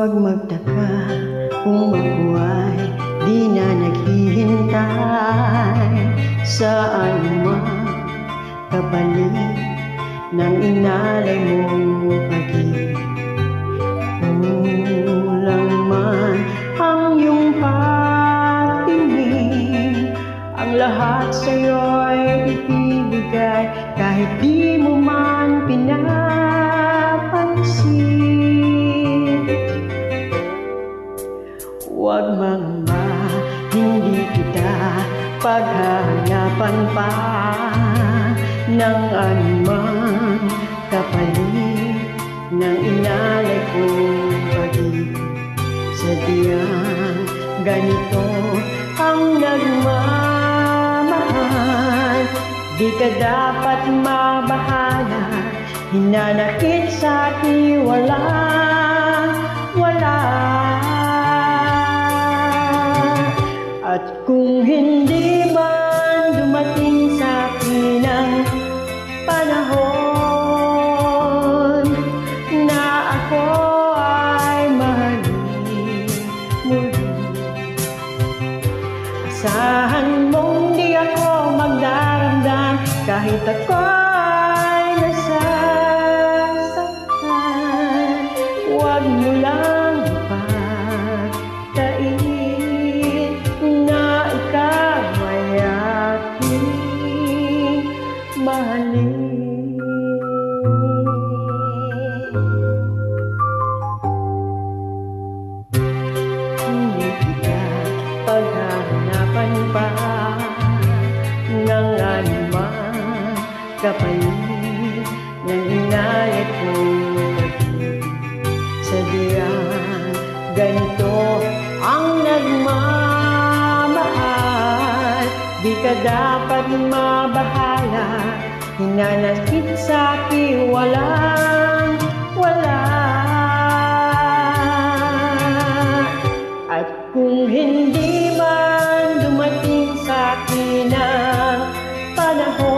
Huwag magtaka kung ako ay di na naghihintay sa anumang kapalit ng inalay mong pag-ibig. Kulang man ang iyong pagtingin, ang lahat sa'yo'y ibibigay kahit di mo man pinapansin. Huwag mangamba, hindi kita paghahanapan pa ng anumang kapalit ng inalay kong pag-ibig. Sadyang ganito ang nagmamahal, di ka dapat mabahala, hinanakit sa akin wala. At kung hindi man dumating sa akin ang panahon na ako ay mahalin muli, asahan mong di ako magdaramdam kahit ako ay nasasaktan. Huwag mo lang ipagtain na ikaw ay aking mahalin. Hindi kita paghahanapan pa ng anumang kapalit ng inayat kong pag-ibig. Sadyang ganito ang nagmamahal, di ka dapat mabahala, hinanakit sa akin wala. At kung hindi man dumating sa akin ang panahon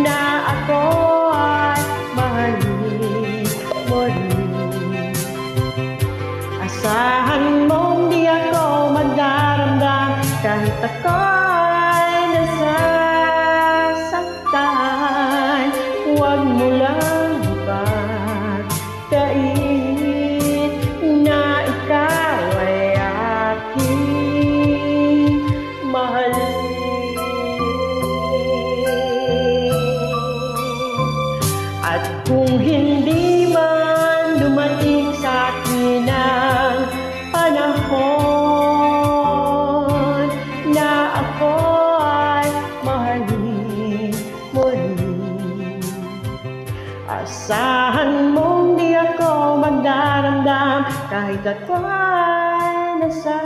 na ako ay mahalin muli, asahan mong di ako magdaramdam kahit ako ay nasasaktan. Huwag mo lang ipagtain na ikaw ay aking mahalin. At kung hindi man dumating sa akin ang panahon na ako ay mahalin muli, asahan mong di ako magdaramdam kahit ako ay nasa